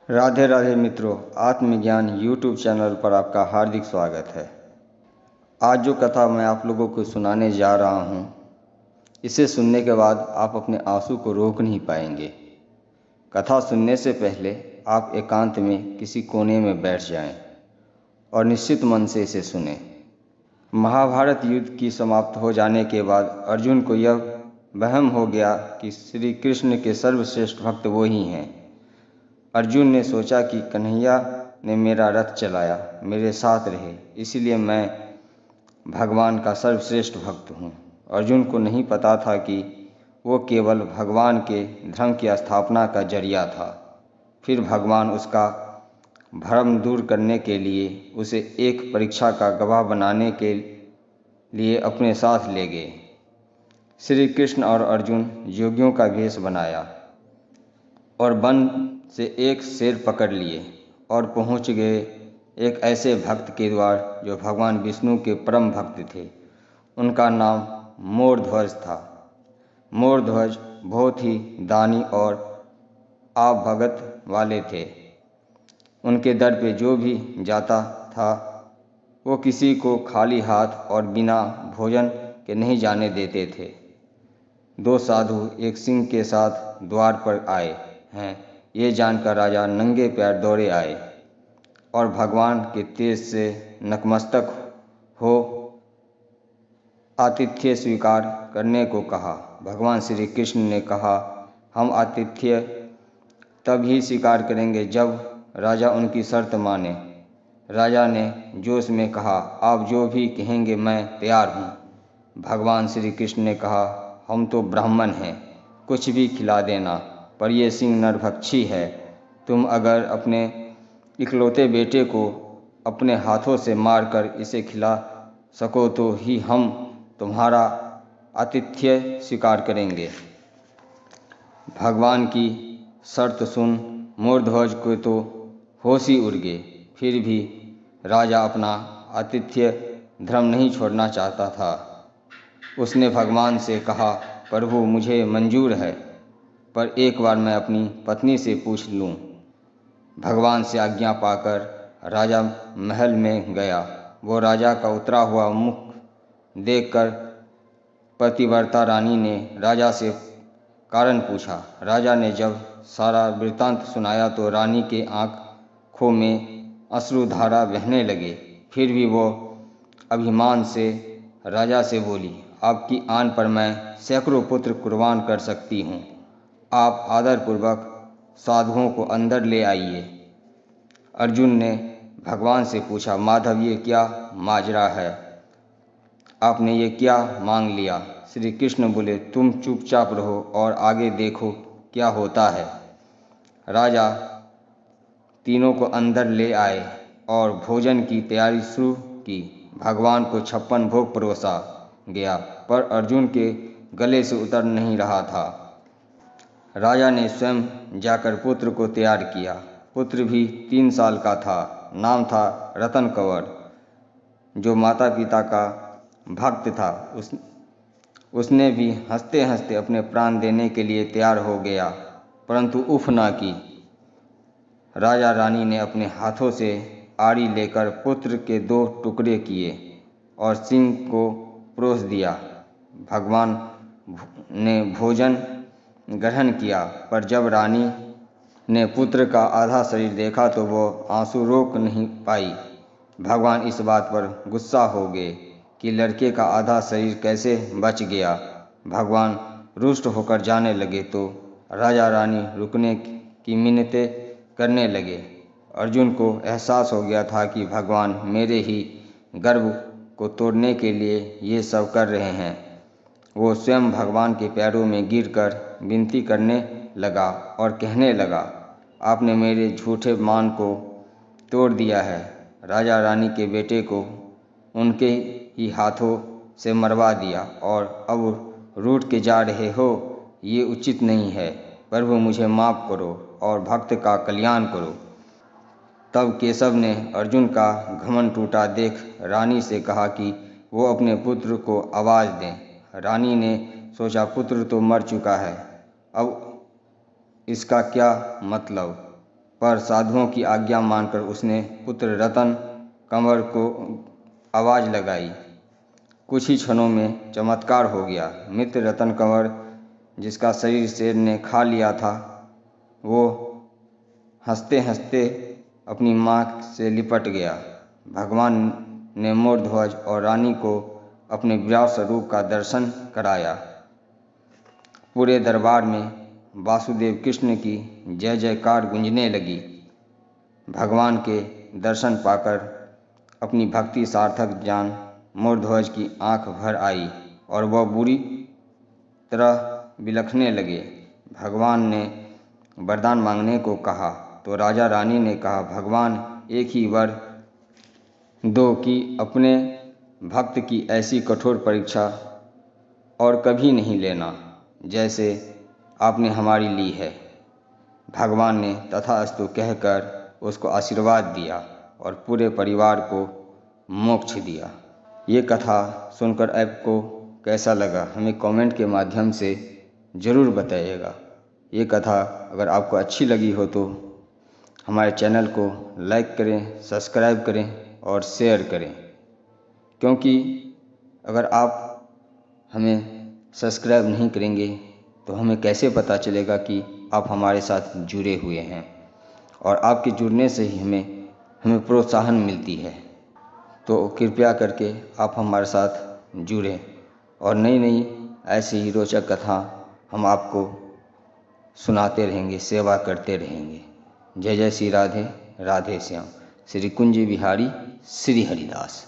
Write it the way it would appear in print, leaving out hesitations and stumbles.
राधे राधे मित्रों, आत्मज्ञान YouTube channel पर आपका हार्दिक स्वागत है। आज जो कथा मैं आप लोगों को सुनाने जा रहा हूँ, इसे सुनने के बाद आप अपने आंसू को रोक नहीं पाएंगे। कथा सुनने से पहले आप एकांत में किसी कोने में बैठ जाएं और निश्चित मन से इसे सुनें। महाभारत युद्ध की समाप्त हो जाने के बाद अर्जुन को यह वहम हो गया कि श्री कृष्ण के सर्वश्रेष्ठ भक्त वो ही हैं। अर्जुन ने सोचा कि कन्हैया ने मेरा रथ चलाया, मेरे साथ रहे, इसलिए मैं भगवान का सर्वश्रेष्ठ भक्त हूँ। अर्जुन को नहीं पता था कि वो केवल भगवान के धर्म की स्थापना का जरिया था। फिर भगवान उसका भ्रम दूर करने के लिए उसे एक परीक्षा का गवाह बनाने के लिए अपने साथ ले गए। श्री कृष्ण और अर्जुन योगियों का वेश बनाया और वन से एक शेर पकड़ लिए और पहुंच गए एक ऐसे भक्त के द्वार जो भगवान विष्णु के परम भक्त थे। उनका नाम मोरध्वज था। मोरध्वज बहुत ही दानी और आवभगत वाले थे। उनके दर पे जो भी जाता था वो किसी को खाली हाथ और बिना भोजन के नहीं जाने देते थे। दो साधु एक सिंह के साथ द्वार पर आए हैं, ये जानकर राजा नंगे पैर दौड़े आए और भगवान के तेज से नतमस्तक हो आतिथ्य स्वीकार करने को कहा। भगवान श्री कृष्ण ने कहा, हम आतिथ्य तब ही स्वीकार करेंगे जब राजा उनकी शर्त माने। राजा ने जोश में कहा, आप जो भी कहेंगे मैं तैयार हूँ। भगवान श्री कृष्ण ने कहा, हम तो ब्राह्मण हैं, कुछ भी खिला देना, पर यह सिंह नरभक्षी है। तुम अगर अपने इकलौते बेटे को अपने हाथों से मारकर इसे खिला सको तो ही हम तुम्हारा आतिथ्य स्वीकार करेंगे। भगवान की शर्त सुन मोरध्वज को तो होश ही उड़ गए। फिर भी राजा अपना आतिथ्य धर्म नहीं छोड़ना चाहता था। उसने भगवान से कहा, प्रभु मुझे मंजूर है, पर एक बार मैं अपनी पत्नी से पूछ लूँ। भगवान से आज्ञा पाकर राजा महल में गया। वो राजा का उतरा हुआ मुख देखकर पतिव्रता रानी ने राजा से कारण पूछा। राजा ने जब सारा वृत्तांत सुनाया तो रानी के आँखों में अश्रुधारा बहने लगे। फिर भी वो अभिमान से राजा से बोली, आपकी आन पर मैं सैकड़ों पुत्र कुर्बान कर सकती हूँ। आप आदरपूर्वक साधुओं को अंदर ले आइए। अर्जुन ने भगवान से पूछा, माधव ये क्या माजरा है, आपने ये क्या मांग लिया? श्री कृष्ण बोले, तुम चुपचाप रहो और आगे देखो क्या होता है। राजा तीनों को अंदर ले आए और भोजन की तैयारी शुरू की। भगवान को 56 भोग परोसा गया, पर अर्जुन के गले से उतर नहीं रहा था। राजा ने स्वयं जाकर पुत्र को तैयार किया। पुत्र भी 3 साल का था। नाम था रतन कंवर। जो माता पिता का भक्त था उसने भी हंसते हंसते अपने प्राण देने के लिए तैयार हो गया, परंतु उफ ना की। राजा रानी ने अपने हाथों से आड़ी लेकर पुत्र के 2 टुकड़े किए और सिंह को परोस दिया। भगवान ने भोजन ग्रहण किया, पर जब रानी ने पुत्र का आधा शरीर देखा तो वो आंसू रोक नहीं पाई। भगवान इस बात पर गुस्सा हो गए कि लड़के का आधा शरीर कैसे बच गया। भगवान रुष्ट होकर जाने लगे तो राजा रानी रुकने की मिन्नतें करने लगे। अर्जुन को एहसास हो गया था कि भगवान मेरे ही गर्व को तोड़ने के लिए ये सब कर रहे हैं। वो स्वयं भगवान के पैरों में गिरकर विनती करने लगा और कहने लगा, आपने मेरे झूठे मान को तोड़ दिया है। राजा रानी के बेटे को उनके ही हाथों से मरवा दिया और अब रूठ के जा रहे हो, ये उचित नहीं है। प्रभु मुझे माफ़ करो और भक्त का कल्याण करो। तब केशव ने अर्जुन का घमंड टूटा देख रानी से कहा कि वो अपने पुत्र को आवाज़ दें। रानी ने सोचा, पुत्र तो मर चुका है, अब इसका क्या मतलब। पर साधुओं की आज्ञा मानकर उसने पुत्र रतन कंवर को आवाज़ लगाई। कुछ ही क्षणों में चमत्कार हो गया। मित्र रतन कंवर, जिसका शरीर शेर ने खा लिया था, वो हंसते हंसते अपनी माँ से लिपट गया। भगवान ने मोरध्वज और रानी को अपने विराट स्वरूप का दर्शन कराया। पूरे दरबार में वासुदेव कृष्ण की जय जयकार गूंजने लगी। भगवान के दर्शन पाकर अपनी भक्ति सार्थक जान मोरध्वज की आंख भर आई और वह बुरी तरह बिलखने लगे। भगवान ने वरदान मांगने को कहा तो राजा रानी ने कहा, भगवान एक ही वर दो कि अपने भक्त की ऐसी कठोर परीक्षा और कभी नहीं लेना जैसे आपने हमारी ली है। भगवान ने तथास्तु कहकर उसको आशीर्वाद दिया और पूरे परिवार को मोक्ष दिया। ये कथा सुनकर आपको कैसा लगा हमें कमेंट के माध्यम से ज़रूर बताइएगा। ये कथा अगर आपको अच्छी लगी हो तो हमारे चैनल को लाइक करें, सब्सक्राइब करें और शेयर करें, क्योंकि अगर आप हमें सब्सक्राइब नहीं करेंगे तो हमें कैसे पता चलेगा कि आप हमारे साथ जुड़े हुए हैं। और आपके जुड़ने से ही हमें प्रोत्साहन मिलती है। तो कृपया करके आप हमारे साथ जुड़ें और नई नई ऐसी ही रोचक कथा हम आपको सुनाते रहेंगे, सेवा करते रहेंगे। जय जय श्री राधे राधे श्याम। श्री कुंज बिहारी श्री हरिदास।